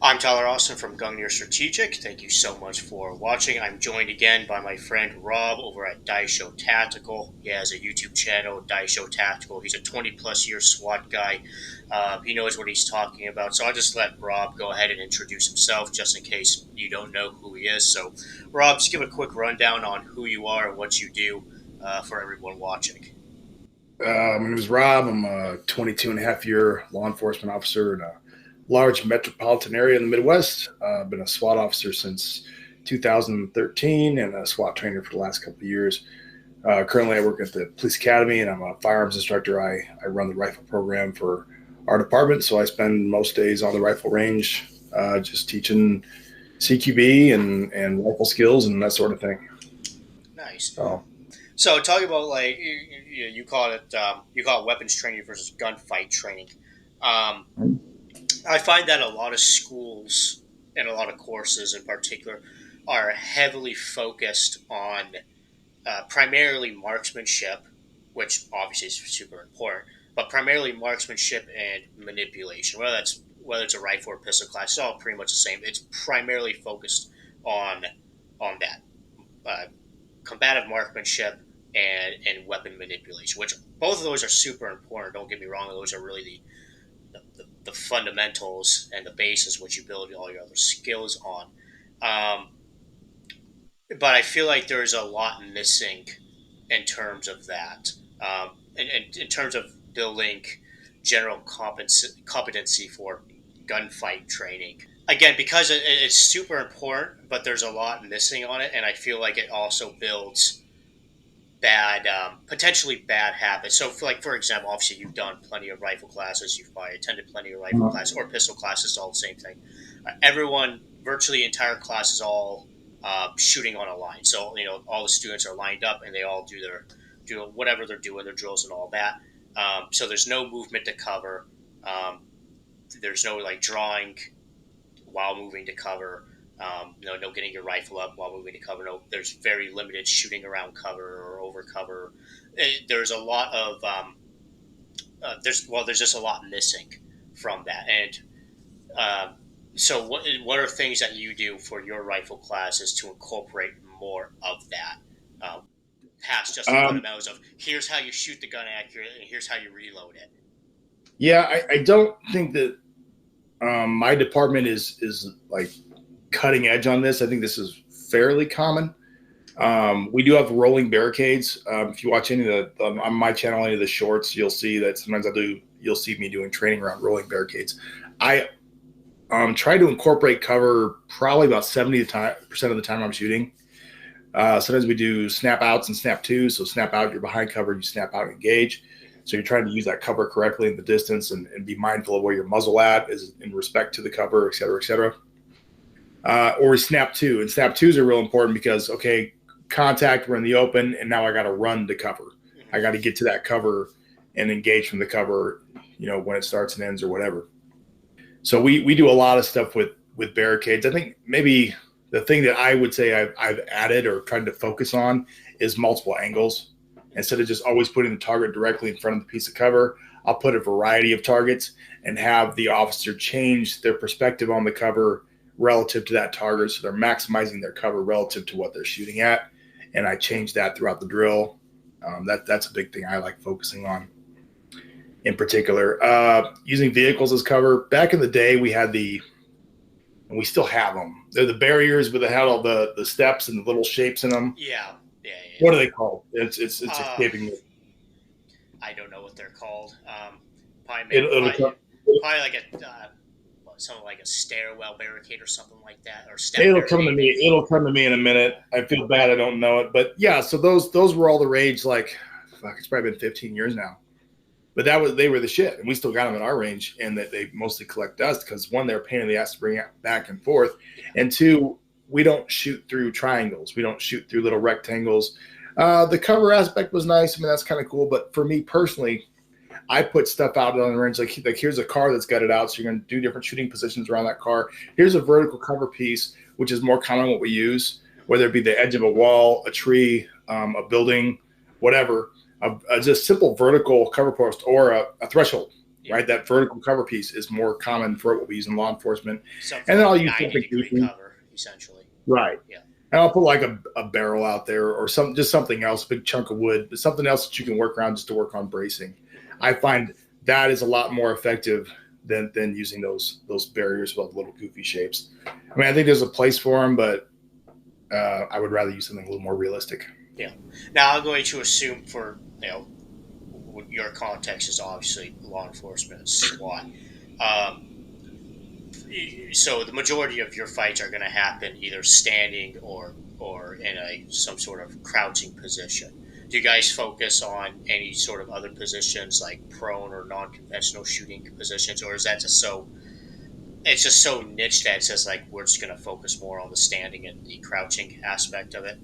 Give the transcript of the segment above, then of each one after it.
I'm Tyler Austin from Gungnir Strategic. Thank you so much for watching. I'm joined again by my friend Rob over at Die Show Tactical. He has a YouTube channel, Die Show Tactical. He's a 20 plus year SWAT guy. He knows what he's talking about. So I'll just let Rob go ahead and introduce himself just in case you don't know who he is. So, Rob, just give a quick rundown on who you are and what you do for everyone watching. My name is Rob. I'm a 22 and a half year law enforcement officer in a large metropolitan area in the Midwest. I've been a SWAT officer since 2013 and a SWAT trainer for the last couple of years. Currently, I work at the police academy and I'm a firearms instructor. I run the rifle program for our department, so I spend most days on the rifle range just teaching CQB and rifle skills and that sort of thing. Nice. So, So talking about like you call it weapons training versus gunfight training. Um, I find that a lot of schools and a lot of courses in particular are heavily focused on primarily marksmanship, which obviously is super important, but primarily marksmanship and manipulation. Whether it's a rifle or pistol class, it's all pretty much the same. It's primarily focused on that uh, combative marksmanship and weapon manipulation, which both of those are super important. Don't get me wrong; those are really the fundamentals and the basis which you build all your other skills on. Um, but I feel like there's a lot missing in terms of that, in terms of building general competency for gunfight training. Again, because it's super important, but there's a lot missing on it, and I feel like it also builds potentially bad habits. So, for example, obviously you've done plenty of rifle classes. You've probably attended plenty of rifle classes or pistol classes. All the same thing. Everyone, virtually the entire class is all shooting on a line. So all the students are lined up and they all do whatever they're doing, their drills and all that. So there's no movement to cover. There's no like drawing while moving to cover. No getting your rifle up while moving to cover. No, there's very limited shooting around cover or over cover. There's a lot of there's just a lot missing from that. And so, what are things that you do for your rifle classes to incorporate more of that? Past just the um, fundamentals of here's how you shoot the gun accurately and here's how you reload it. yeah, I don't think that my department is like cutting edge on this. I think this is fairly common. We do have rolling barricades. If you watch any of on my channel, any of the shorts, you'll see that sometimes you'll see me doing training around rolling barricades. I try to incorporate cover probably about 70% of the time I'm shooting. Sometimes we do snap outs and snap twos. So snap out, you're behind cover, you snap out, engage. So you're trying to use that cover correctly in the distance and be mindful of where your muzzle at is in respect to the cover, et cetera, et cetera. Or snap two. And snap twos are real important because, okay, contact, we're in the open, and now I got to run to cover. I got to get to that cover and engage from the cover, when it starts and ends or whatever. So we do a lot of stuff with barricades. I think maybe the thing that I would say I've added or tried to focus on is multiple angles. Instead of just always putting the target directly in front of the piece of cover, I'll put a variety of targets and have the officer change their perspective on the cover relative to that target. So they're maximizing their cover relative to what they're shooting at. And I change that throughout the drill. That's a big thing I like focusing on in particular. Using vehicles as cover. Back in the day, we had and we still have them. They're the barriers, but they had all the steps and the little shapes in them. Yeah, yeah, yeah. What are they called? It's Uh, escaping me. I don't know what they're called. Probably, It, maybe, it'll probably, come. probably like something like a stairwell barricade or something like that, or step It'll come to barricade. me. It'll come to me in a minute. I feel bad I don't know it, but yeah. So those were all the rage. Like, fuck, it's probably been 15 years now. But they were the shit, and we still got them at our range, and that they mostly collect dust because one, they're a pain in the ass to bring back and forth, and two, we don't shoot through triangles. We don't shoot through little rectangles. The cover aspect was nice. I mean, that's kind of cool. But for me personally, I put stuff out on the range like here's a car that's gutted out, so you're going to do different shooting positions around that car. Here's a vertical cover piece, which is more common what we use, whether it be the edge of a wall, a tree, a building, whatever. A just simple vertical cover post or a threshold. Yeah. right? That vertical cover piece is more common for what we use in law enforcement. Something And then like I'll use 90-degree something, cover, essentially. right? Yeah. And I'll put like a barrel out there or just something else, big chunk of wood, but something else that you can work around just to work on bracing. Mm-hmm. I find that is a lot more effective than using those barriers with little goofy shapes. I mean, I think there's a place for them, but I would rather use something a little more realistic. Yeah. Now I'm going to assume for your context is obviously law enforcement and SWAT. Um, so the majority of your fights are going to happen either standing or in some sort of crouching position. Do you guys focus on any sort of other positions like prone or non-conventional shooting positions, or is that just so it's just so niche that it's just like we're just going to focus more on the standing and the crouching aspect of it?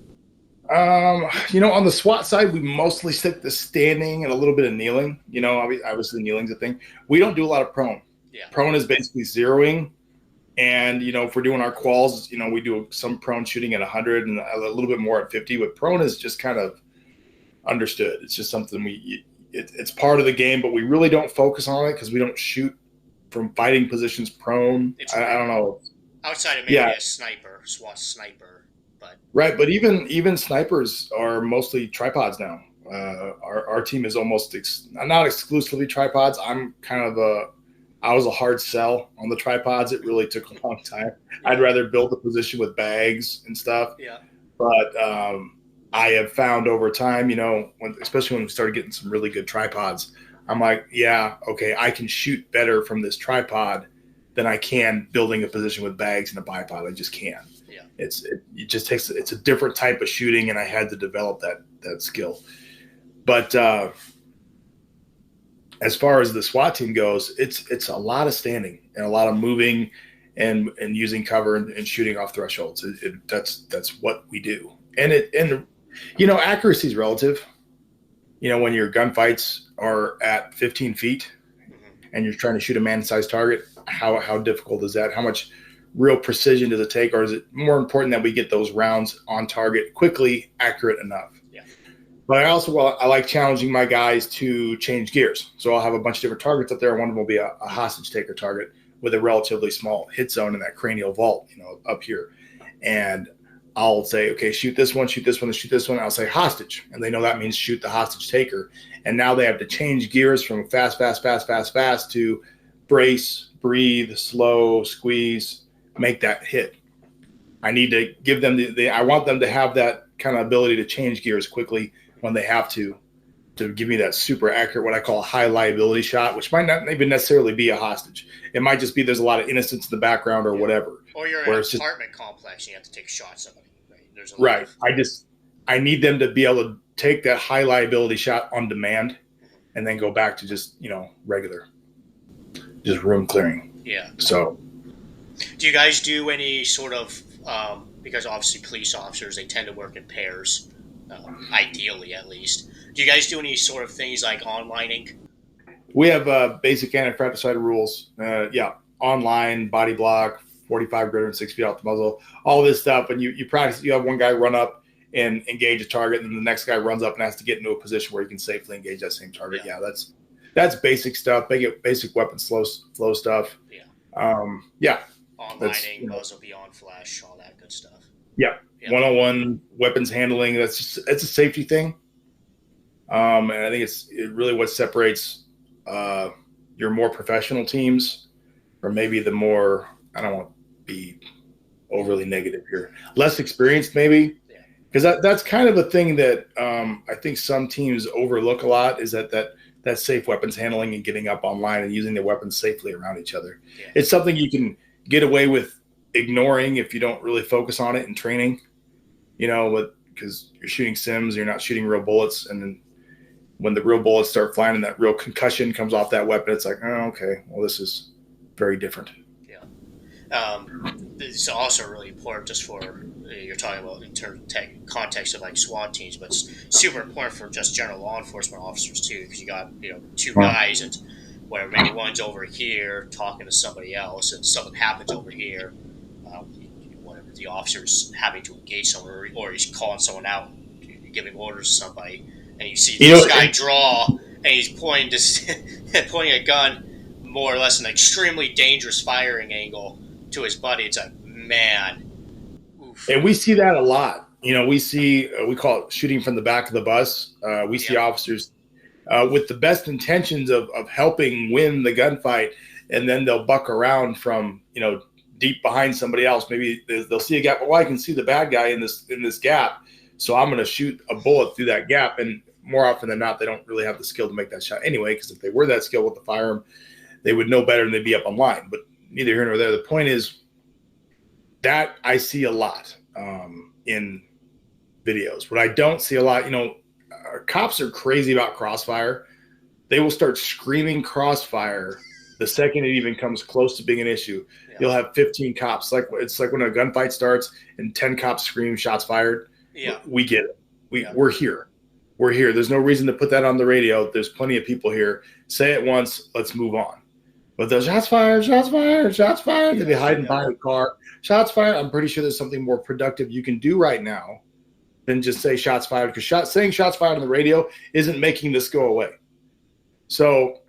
On the SWAT side, we mostly stick to standing and a little bit of kneeling. Obviously kneeling's a thing. We don't do a lot of prone. Yeah. Prone is basically zeroing. And, if we're doing our quals, we do some prone shooting at 100 and a little bit more at 50. But prone is just kind of understood. It's just something it's part of the game, but we really don't focus on it because we don't shoot from fighting positions prone. I don't know. Outside of maybe a sniper, SWAT sniper. But right, but even snipers are mostly tripods now. Our team is almost not exclusively tripods. I was a hard sell on the tripods. It really took a long time. Yeah. I'd rather build a position with bags and stuff. Yeah. But I have found over time, especially when we started getting some really good tripods, I'm like, yeah, okay, I can shoot better from this tripod than I can building a position with bags and a bipod. I just can't. Yeah. It just takes, it's a different type of shooting, and I had to develop that skill. But as far as the SWAT team goes, it's a lot of standing and a lot of moving and using cover and shooting off thresholds. That's what we do. And accuracy is relative. When your gunfights are at 15 feet and you're trying to shoot a man-sized target, how difficult is that? How much real precision does it take? Or is it more important that we get those rounds on target quickly, accurate enough? Yeah. But I like challenging my guys to change gears. So I'll have a bunch of different targets up there. One of them will be a hostage taker target with a relatively small hit zone in that cranial vault, up here. And I'll say, okay, shoot this one, shoot this one, shoot this one. I'll say hostage. And they know that means shoot the hostage taker. And now they have to change gears from fast to brace, breathe, slow, squeeze, make that hit. I need to give them I want them to have that kind of ability to change gears quickly when they have to give me that super accurate, what I call a high liability shot, which might not even necessarily be a hostage. It might just be there's a lot of innocence in the background or whatever. Or you're in an apartment complex and you have to take shots of it. Right. I need them to be able to take that high liability shot on demand and then go back to just, regular, just room clearing. Yeah. So do you guys do any sort of, because obviously police officers, they tend to work in pairs, ideally at least. Do you guys do any sort of things like onlining? We have basic anti-fratricide rules. Online, body block, 45 greater than 6 feet off the muzzle, all this stuff. And you practice, you have one guy run up and engage a target, and then the next guy runs up and has to get into a position where he can safely engage that same target. Yeah, that's basic stuff. They get basic weapon flow stuff. Yeah. Onlining, muzzle beyond flash, all that good stuff. Yeah. 101 weapons handling. It's a safety thing. And I think it's really what separates your more professional teams from maybe the more, I don't want to be overly negative here, less experienced maybe. Because that's kind of a thing that I think some teams overlook a lot, is that safe weapons handling and getting up online and using their weapons safely around each other. Yeah. It's something you can get away with ignoring if you don't really focus on it in training, because you're shooting sims, you're not shooting real bullets. And then when the real bullets start flying and that real concussion comes off that weapon, it's like, oh, okay, well, this is very different. Yeah. It's also really important just for, you're talking about in terms of context of like SWAT teams, but it's super important for just general law enforcement officers too, because you got, two guys and whatever, maybe one's over here talking to somebody else and something happens over here, whatever, the officer's having to engage someone or he's calling someone out, giving orders to somebody, and you see this guy draw and he's pointing a gun more or less an extremely dangerous firing angle to his buddy, it's like, man, oof. And we see that a lot. We see, we call it shooting from the back of the bus. We see Yep. officers with the best intentions of helping win the gunfight, and then they'll buck around from, deep behind somebody else. Maybe they'll see a gap. Well, I can see the bad guy in this gap, so I'm going to shoot a bullet through that gap. And more often than not, they don't really have the skill to make that shot anyway, because if they were that skilled with the firearm, they would know better and they'd be up on line. But neither here nor there. The point is that I see a lot in videos. What I don't see a lot, cops are crazy about crossfire. They will start screaming crossfire the second it even comes close to being an issue. Yeah. You'll have 15 cops. It's like when a gunfight starts and 10 cops scream shots fired. Yeah. We get it. We're here. We're here. There's no reason to put that on the radio. There's plenty of people here. Say it once. Let's move on. But those shots fired, shots fired, shots fired. They'd be hiding behind a car. Shots fired. I'm pretty sure there's something more productive you can do right now than just say shots fired, because saying shots fired on the radio isn't making this go away. So,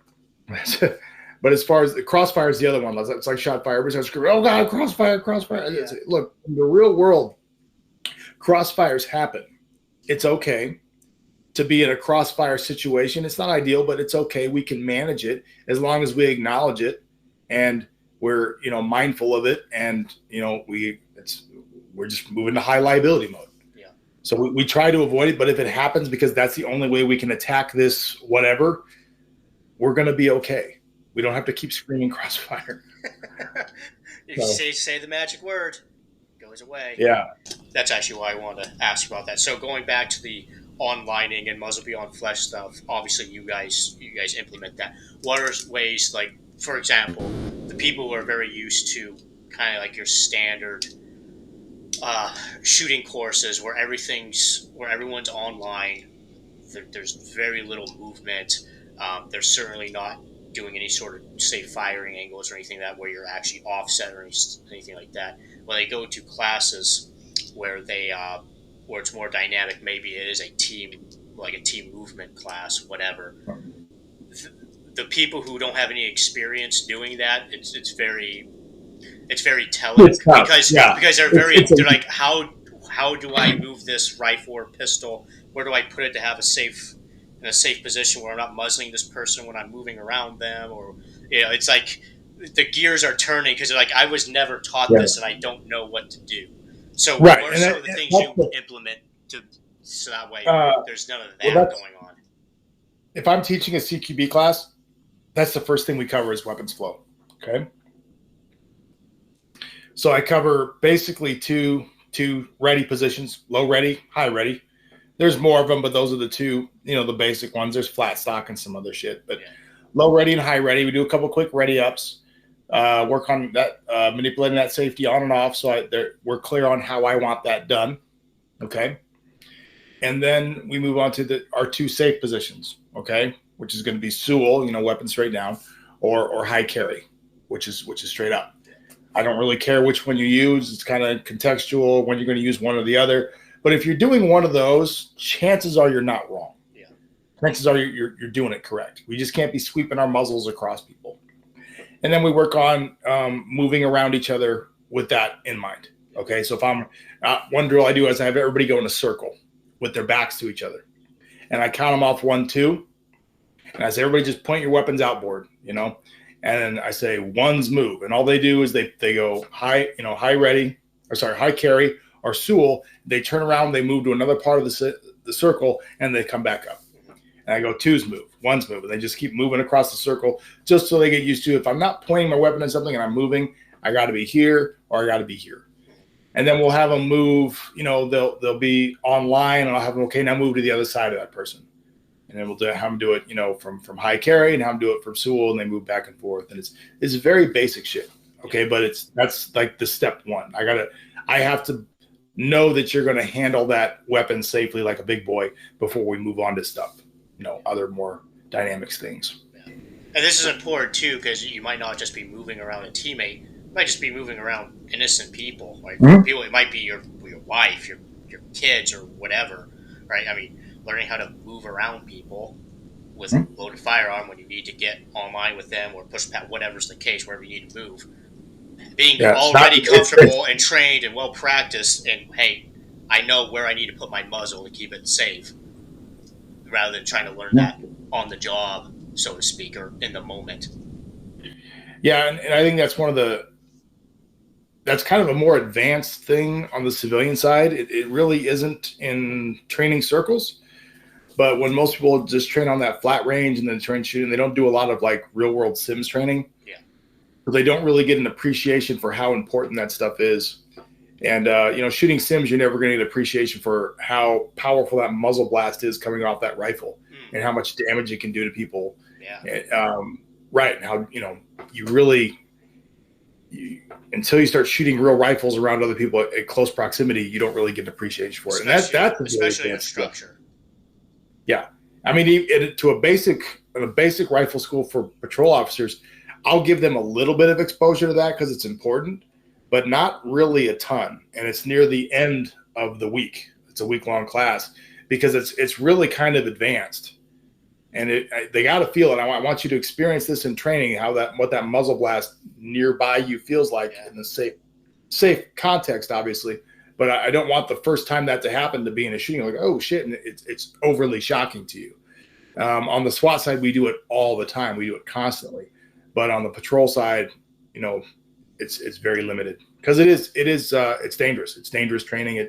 but as far as the crossfire is the other one, it's like shot fire. Everybody's screaming, "Oh God, crossfire, crossfire!" Yeah. Look, in the real world, crossfires happen. It's okay to be in a crossfire situation. It's not ideal, but it's okay. We can manage it as long as we acknowledge it and we're mindful of it, and we're just moving to high liability mode. Yeah. So we try to avoid it, but if it happens, because that's the only way we can attack this whatever, we're going to be okay. We don't have to keep screaming crossfire. If you say the magic word, it goes away. Yeah. That's actually why I wanted to ask you about that. So going back to the onlining and muzzle beyond flesh stuff, obviously you guys implement that. What are ways, like, for example, the people who are very used to kind of like your standard shooting courses where everyone's online, there's very little movement. They're certainly not doing any sort of, say, firing angles or anything that where you're actually offset or anything like that. When they go to classes where where it's more dynamic, maybe it is a team movement class, whatever. The people who don't have any experience doing that, it's very telling, because they're like, how do I move this rifle or pistol? Where do I put it to have in a safe position where I'm not muzzling this person when I'm moving around them? Or it's like the gears are turning because they're like, I was never taught this and I don't know what to do. So what are some of the things you implement so that way there's none of that going on? If I'm teaching a CQB class, that's the first thing we cover is weapons flow. Okay. So I cover basically two ready positions: low ready, high ready. There's more of them, but those are the two, the basic ones. There's flat stock and some other shit, but low ready and high ready. We do a couple quick ready ups. Work on that, manipulating that safety on and off, so we're clear on how I want that done. Okay. And then we move on to our two safe positions, okay, which is going to be Sewell, weapon straight down, or high carry, which is straight up. I don't really care which one you use. It's kind of contextual when you're going to use one or the other. But if you're doing one of those, chances are you're not wrong. Yeah. Chances are you're doing it correct. We just can't be sweeping our muzzles across people. And then we work on moving around each other with that in mind. Okay, so if I'm one drill I do is I have everybody go in a circle with their backs to each other, and I count them off 1, 2, and I say, everybody just point your weapons outboard, and then I say ones move, and all they do is they go high carry or Sewell. They turn around, they move to another part of the circle, and they come back up. And I go twos move, ones move, and they just keep moving across the circle just so they get used to it. If I'm not pointing my weapon at something and I'm moving, I got to be here or I got to be here. And then we'll have them move, they'll be online, and I'll have them, okay, now move to the other side of that person. And then we'll have them do it, from high carry, and have them do it from Sewell, and they move back and forth. And it's very basic shit. Okay. But that's like the step one. I have to know that you're going to handle that weapon safely like a big boy before we move on to stuff, other more dynamics things. Yeah. And this is important too, because you might not just be moving around a teammate. You might just be moving around innocent people. Like people, it might be your wife, your kids, or whatever, right? I mean, learning how to move around people with a loaded firearm when you need to get online with them or push past whatever's the case, wherever you need to move. Being Yeah, it's not. already comfortable and trained and well practiced, and hey, I know where I need to put my muzzle to keep it safe, rather than trying to learn that on the job, so to speak, or in the moment. Yeah, and I think that's kind of a more advanced thing on the civilian side. It really isn't in training circles. But when most people just train on that flat range and then train shooting, they don't do a lot of like real world sims training. Yeah. But they don't really get an appreciation for how important that stuff is. And shooting sims, you're never going to get appreciation for how powerful that muzzle blast is coming off that rifle, and how much damage it can do to people. Yeah. Right. And how you really until you start shooting real rifles around other people at close proximity, you don't really get an appreciation for it. Especially in a structure. Yeah, I mean, to a basic rifle school for patrol officers, I'll give them a little bit of exposure to that because it's important, but not really a ton. And it's near the end of the week. It's a week-long class because it's really kind of advanced, and they got to feel it. I want you to experience this in training, what that muzzle blast nearby you feels like in the safe context, obviously. But I don't want the first time that to happen to be in a shooting like, oh shit, and it's overly shocking to you. On the SWAT side, we do it all the time. We do it constantly. But on the patrol side, it's very limited because it's dangerous. It's dangerous training.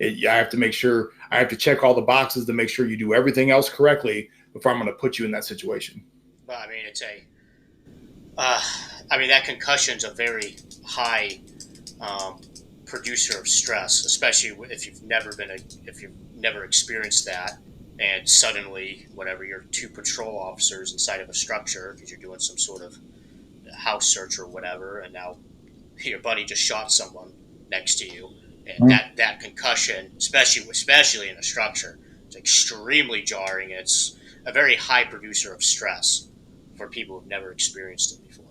I have to make sure I have to check all the boxes to make sure you do everything else correctly before I'm going to put you in that situation. Well, I mean, that concussion's a very high producer of stress, especially if you've never experienced that, and suddenly, whatever, you're two patrol officers inside of a structure because you're doing some sort of house search or whatever, and now your buddy just shot someone next to you, and that concussion, especially in a structure, it's extremely jarring. It's a very high producer of stress for people who've never experienced it before.